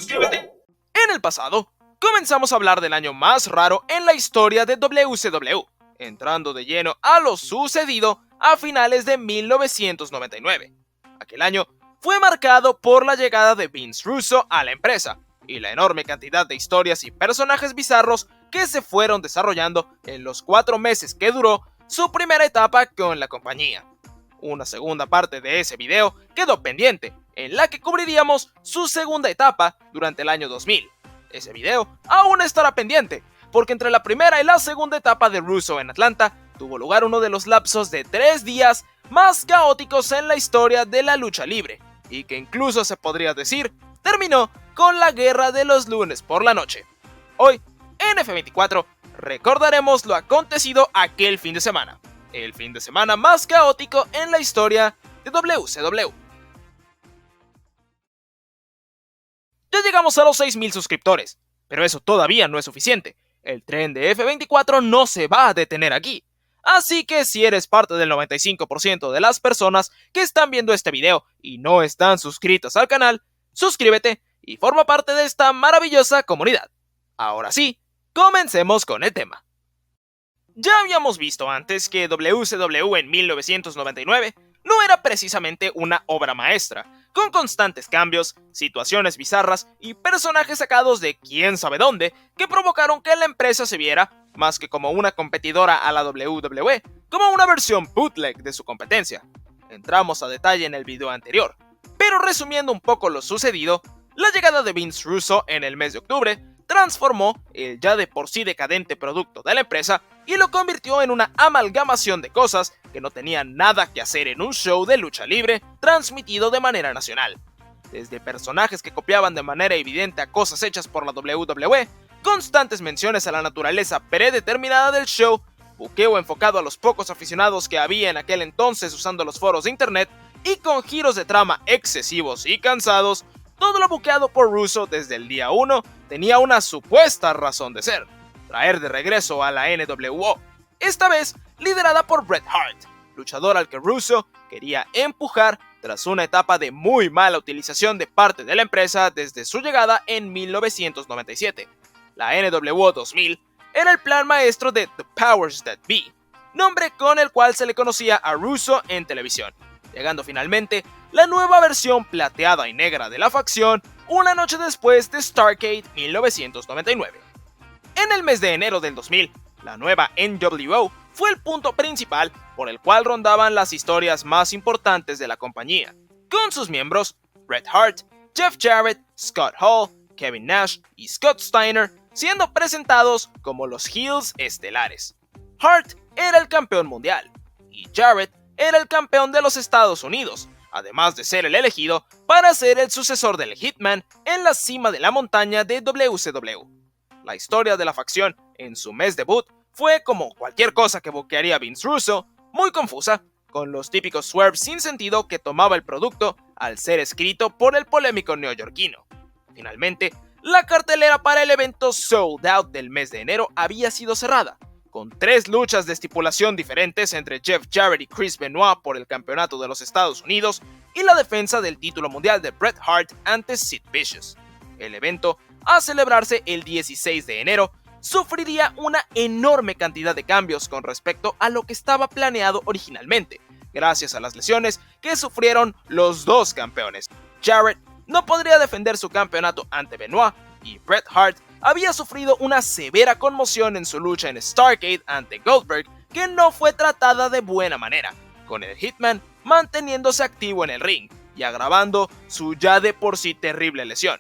suscríbete. En el pasado, comenzamos a hablar del año más raro en la historia de WCW, entrando de lleno a lo sucedido a finales de 1999. Aquel año fue marcado por la llegada de Vince Russo a la empresa y la enorme cantidad de historias y personajes bizarros que se fueron desarrollando en los 4 meses que duró su primera etapa con la compañía. Una segunda parte de ese video quedó pendiente, en la que cubriríamos su segunda etapa durante el año 2000. Ese video aún estará pendiente, porque entre la primera y la segunda etapa de Russo en Atlanta tuvo lugar uno de los lapsos de 3 días más caóticos en la historia de la lucha libre, y que incluso se podría decir terminó con la guerra de los lunes por la noche. Hoy, en F24, recordaremos lo acontecido aquel fin de semana, el fin de semana más caótico en la historia de WCW. Ya llegamos a los 6,000 suscriptores, pero eso todavía no es suficiente. El tren de F24 no se va a detener aquí. Así que si eres parte del 95% de las personas que están viendo este video y no están suscritos al canal, suscríbete y forma parte de esta maravillosa comunidad. Ahora sí, comencemos con el tema. Ya habíamos visto antes que WCW en 1999 no era precisamente una obra maestra, con constantes cambios, situaciones bizarras y personajes sacados de quién sabe dónde que provocaron que la empresa se viera, más que como una competidora a la WWE, como una versión bootleg de su competencia. Entramos a detalle en el video anterior, pero resumiendo un poco lo sucedido, la llegada de Vince Russo en el mes de octubre transformó el ya de por sí decadente producto de la empresa y lo convirtió en una amalgamación de cosas que no tenían nada que hacer en un show de lucha libre transmitido de manera nacional. Desde personajes que copiaban de manera evidente a cosas hechas por la WWE, constantes menciones a la naturaleza predeterminada del show, buqueo enfocado a los pocos aficionados que había en aquel entonces usando los foros de internet y con giros de trama excesivos y cansados. Todo lo buqueado por Russo desde el día 1 tenía una supuesta razón de ser: traer de regreso a la NWO, esta vez liderada por Bret Hart, luchador al que Russo quería empujar tras una etapa de muy mala utilización de parte de la empresa desde su llegada en 1997. La NWO 2000 era el plan maestro de The Powers That Be, nombre con el cual se le conocía a Russo en televisión, llegando finalmente la nueva versión plateada y negra de la facción una noche después de Starrcade 1999. En el mes de enero del 2000, la nueva NWO fue el punto principal por el cual rondaban las historias más importantes de la compañía, con sus miembros Bret Hart, Jeff Jarrett, Scott Hall, Kevin Nash y Scott Steiner siendo presentados como los heels estelares. Hart era el campeón mundial y Jarrett era el campeón de los Estados Unidos, además de ser el elegido para ser el sucesor del Hitman en la cima de la montaña de WCW. La historia de la facción en su mes debut fue, como cualquier cosa que buquearía Vince Russo, muy confusa, con los típicos swerves sin sentido que tomaba el producto al ser escrito por el polémico neoyorquino. Finalmente, la cartelera para el evento Sold Out del mes de enero había sido cerrada, con 3 luchas de estipulación diferentes entre Jeff Jarrett y Chris Benoit por el campeonato de los Estados Unidos y la defensa del título mundial de Bret Hart ante Sid Vicious. El evento, a celebrarse el 16 de enero, sufriría una enorme cantidad de cambios con respecto a lo que estaba planeado originalmente, gracias a las lesiones que sufrieron los dos campeones. Jarrett no podría defender su campeonato ante Benoit y Bret Hart había sufrido una severa conmoción en su lucha en Starrcade ante Goldberg que no fue tratada de buena manera, con el Hitman manteniéndose activo en el ring y agravando su ya de por sí terrible lesión.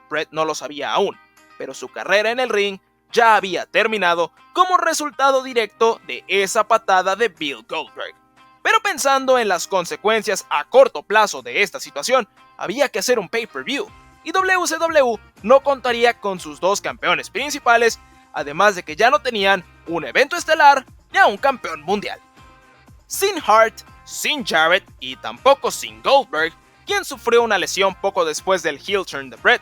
Bret no lo sabía aún, pero su carrera en el ring ya había terminado como resultado directo de esa patada de Bill Goldberg. Pero pensando en las consecuencias a corto plazo de esta situación, había que hacer un pay-per-view, y WCW no contaría con sus 2 campeones principales, además de que ya no tenían un evento estelar ni a un campeón mundial. Sin Hart, sin Jarrett y tampoco sin Goldberg, quien sufrió una lesión poco después del heel turn de Bret,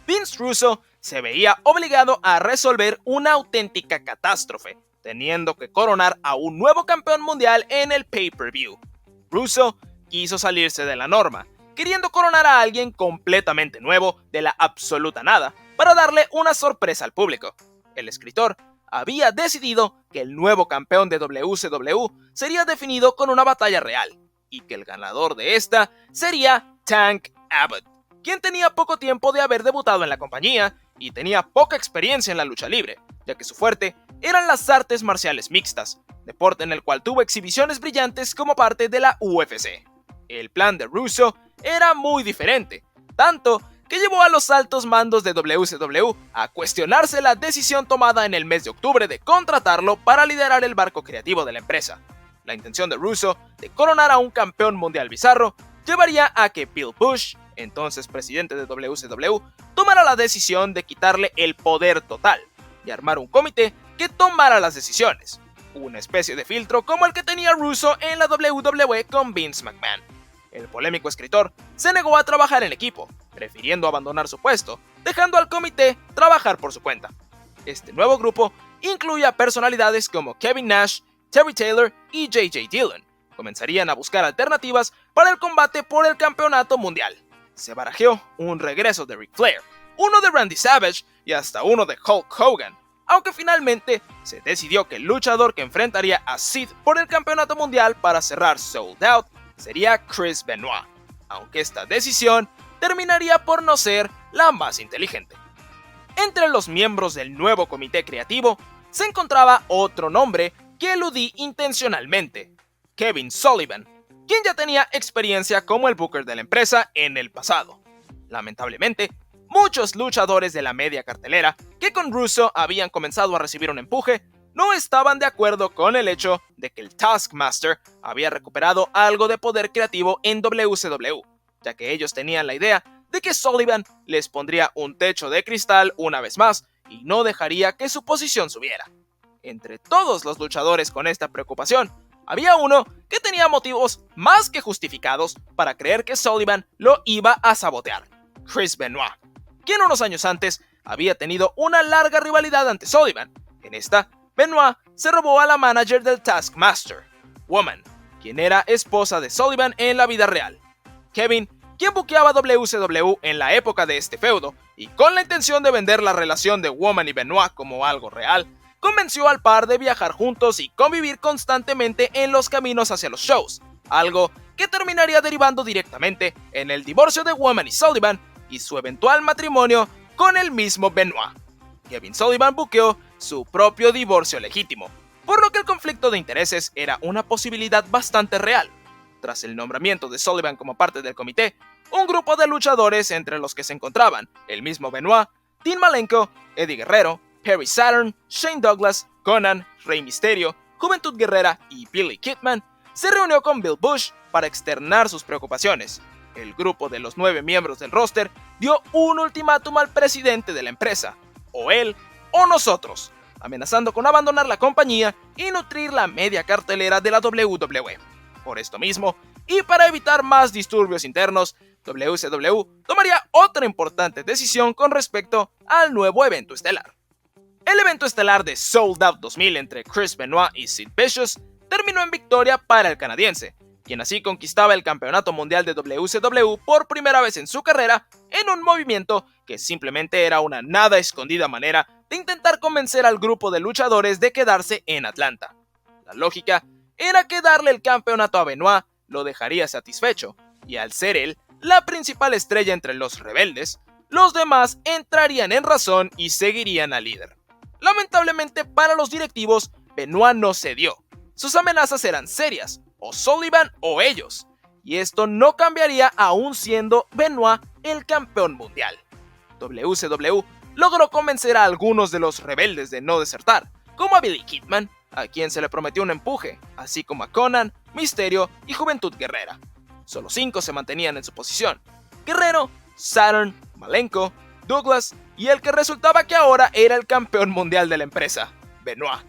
Vince Russo se veía obligado a resolver una auténtica catástrofe, teniendo que coronar a un nuevo campeón mundial en el pay-per-view. Russo quiso salirse de la norma queriendo coronar a alguien completamente nuevo de la absoluta nada para darle una sorpresa al público. El escritor había decidido que el nuevo campeón de WCW sería definido con una batalla real, y que el ganador de esta sería Tank Abbott, quien tenía poco tiempo de haber debutado en la compañía y tenía poca experiencia en la lucha libre, ya que su fuerte eran las artes marciales mixtas, deporte en el cual tuvo exhibiciones brillantes como parte de la UFC. El plan de Russo era muy diferente, tanto que llevó a los altos mandos de WCW a cuestionarse la decisión tomada en el mes de octubre de contratarlo para liderar el barco creativo de la empresa. La intención de Russo de coronar a un campeón mundial bizarro llevaría a que Bill Bush, entonces presidente de WCW, tomara la decisión de quitarle el poder total y armar un comité que tomara las decisiones, una especie de filtro como el que tenía Russo en la WWE con Vince McMahon. El polémico escritor se negó a trabajar en equipo, prefiriendo abandonar su puesto, dejando al comité trabajar por su cuenta. Este nuevo grupo incluía personalidades como Kevin Nash, Terry Taylor y J.J. Dillon. Comenzarían a buscar alternativas para el combate por el campeonato mundial. Se barajeó un regreso de Ric Flair, uno de Randy Savage y hasta uno de Hulk Hogan, aunque finalmente se decidió que el luchador que enfrentaría a Sid por el campeonato mundial para cerrar Sold Out sería Chris Benoit, aunque esta decisión terminaría por no ser la más inteligente. Entre los miembros del nuevo comité creativo se encontraba otro nombre que eludí intencionalmente: Kevin Sullivan, quien ya tenía experiencia como el booker de la empresa en el pasado. Lamentablemente, muchos luchadores de la media cartelera que con Russo habían comenzado a recibir un empuje no estaban de acuerdo con el hecho de que el Taskmaster había recuperado algo de poder creativo en WCW, ya que ellos tenían la idea de que Sullivan les pondría un techo de cristal una vez más y no dejaría que su posición subiera. Entre todos los luchadores con esta preocupación, había uno que tenía motivos más que justificados para creer que Sullivan lo iba a sabotear: Chris Benoit, quien unos años antes había tenido una larga rivalidad ante Sullivan. En esta, Benoit se robó a la manager del Taskmaster, Woman, quien era esposa de Sullivan en la vida real. Kevin, quien buqueaba WCW en la época de este feudo, y con la intención de vender la relación de Woman y Benoit como algo real, convenció al par de viajar juntos y convivir constantemente en los caminos hacia los shows, algo que terminaría derivando directamente en el divorcio de Woman y Sullivan y su eventual matrimonio con el mismo Benoit. Kevin Sullivan buqueó su propio divorcio legítimo, por lo que el conflicto de intereses era una posibilidad bastante real. Tras el nombramiento de Sullivan como parte del comité, un grupo de luchadores entre los que se encontraban el mismo Benoit, Dean Malenko, Eddie Guerrero, Perry Saturn, Shane Douglas, Conan, Rey Mysterio, Juventud Guerrera y Billy Kidman, se reunió con Bill Bush para externar sus preocupaciones. El grupo de los 9 miembros del roster dio un ultimátum al presidente de la empresa: o él o nosotros, amenazando con abandonar la compañía y nutrir la media cartelera de la WWE. Por esto mismo, y para evitar más disturbios internos, WCW tomaría otra importante decisión con respecto al nuevo evento estelar. El evento estelar de Sold Out 2000 entre Chris Benoit y Sid Vicious terminó en victoria para el canadiense, quien así conquistaba el campeonato mundial de WCW por primera vez en su carrera, en un movimiento que simplemente era una nada escondida manera de intentar convencer al grupo de luchadores de quedarse en Atlanta. La lógica era que darle el campeonato a Benoit lo dejaría satisfecho, y al ser él la principal estrella entre los rebeldes, los demás entrarían en razón y seguirían al líder. Lamentablemente para los directivos, Benoit no cedió. Sus amenazas eran serias: o Sullivan o ellos, y esto no cambiaría aún siendo Benoit el campeón mundial. WCW logró convencer a algunos de los rebeldes de no desertar, como a Billy Kidman, a quien se le prometió un empuje, así como a Conan, Mysterio y Juventud Guerrera. Solo 5 se mantenían en su posición: Guerrero, Saturn, Malenko, Douglas y el que resultaba que ahora era el campeón mundial de la empresa, Benoit.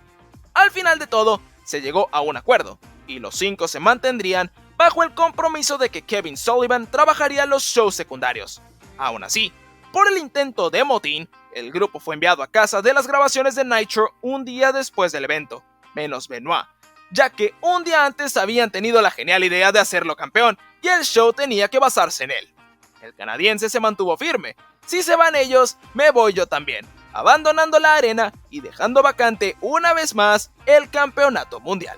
Al final de todo, se llegó a un acuerdo, y los 5 se mantendrían bajo el compromiso de que Kevin Sullivan trabajaría los shows secundarios. Aún así, por el intento de motín, el grupo fue enviado a casa de las grabaciones de Nitro un día después del evento, menos Benoit, ya que un día antes habían tenido la genial idea de hacerlo campeón y el show tenía que basarse en él. El canadiense se mantuvo firme: si se van ellos, me voy yo también, abandonando la arena y dejando vacante una vez más el campeonato mundial.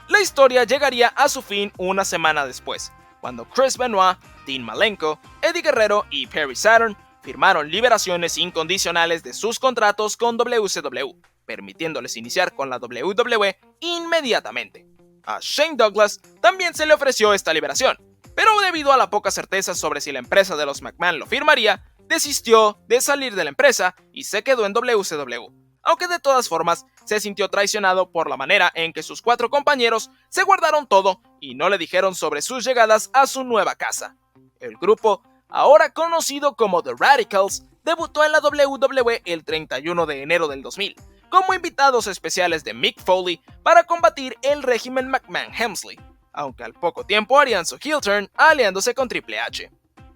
La historia llegaría a su fin una semana después, cuando Chris Benoit, Dean Malenko, Eddie Guerrero y Perry Saturn firmaron liberaciones incondicionales de sus contratos con WCW, permitiéndoles iniciar con la WWE inmediatamente. A Shane Douglas también se le ofreció esta liberación, pero debido a la poca certeza sobre si la empresa de los McMahon lo firmaría, desistió de salir de la empresa y se quedó en WCW, aunque de todas formas se sintió traicionado por la manera en que sus 4 compañeros se guardaron todo y no le dijeron sobre sus llegadas a su nueva casa. El grupo, ahora conocido como The Radicals, debutó en la WWE el 31 de enero del 2000, como invitados especiales de Mick Foley para combatir el régimen McMahon-Helmsley, aunque al poco tiempo harían su heel turn aliándose con Triple H.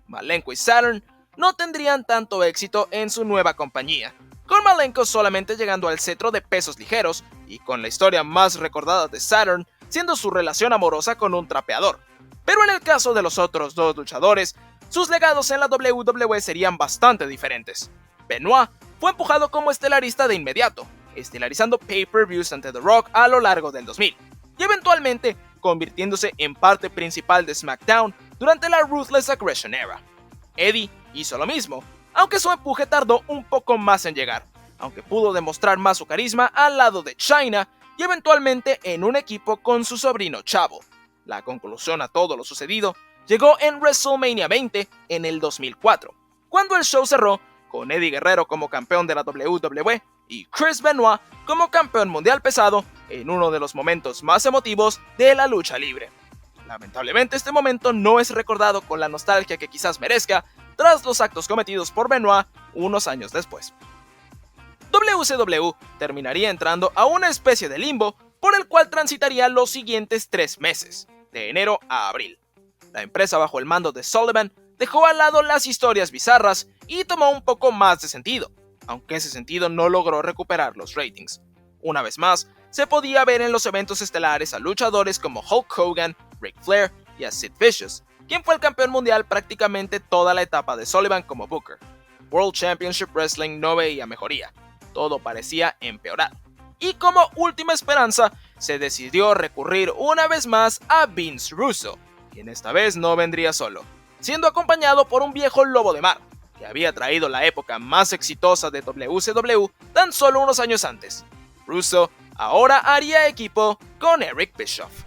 Malenko y Saturn no tendrían tanto éxito en su nueva compañía, con Malenko solamente llegando al cetro de pesos ligeros y con la historia más recordada de Saturn siendo su relación amorosa con un trapeador. Pero en el caso de los otros 2 luchadores, sus legados en la WWE serían bastante diferentes. Benoit fue empujado como estelarista de inmediato, estelarizando pay-per-views ante The Rock a lo largo del 2000, y eventualmente convirtiéndose en parte principal de SmackDown durante la Ruthless Aggression Era. Eddie hizo lo mismo, aunque su empuje tardó un poco más en llegar, aunque pudo demostrar más su carisma al lado de Chyna y eventualmente en un equipo con su sobrino Chavo. La conclusión a todo lo sucedido llegó en WrestleMania 20 en el 2004, cuando el show cerró con Eddie Guerrero como campeón de la WWE y Chris Benoit como campeón mundial pesado en uno de los momentos más emotivos de la lucha libre. Lamentablemente este momento no es recordado con la nostalgia que quizás merezca tras los actos cometidos por Benoit unos años después. WCW terminaría entrando a una especie de limbo por el cual transitaría los siguientes 3 meses, de enero a abril. La empresa bajo el mando de Sullivan dejó al lado las historias bizarras y tomó un poco más de sentido, aunque ese sentido no logró recuperar los ratings. Una vez más, se podía ver en los eventos estelares a luchadores como Hulk Hogan, Ric Flair y a Sid Vicious, quien fue el campeón mundial prácticamente toda la etapa de Sullivan como Booker. World Championship Wrestling no veía mejoría, todo parecía empeorar. Y como última esperanza, se decidió recurrir una vez más a Vince Russo, quien esta vez no vendría solo, siendo acompañado por un viejo lobo de mar, que había traído la época más exitosa de WCW tan solo unos años antes. Russo ahora haría equipo con Eric Bischoff.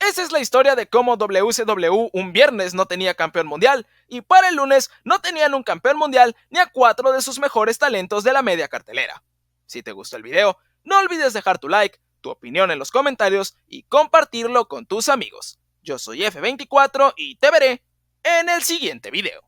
Esa es la historia de cómo WCW un viernes no tenía campeón mundial y para el lunes no tenían un campeón mundial ni a 4 de sus mejores talentos de la media cartelera. Si te gustó el video, no olvides dejar tu like, tu opinión en los comentarios y compartirlo con tus amigos. Yo soy F24 y te veré en el siguiente video.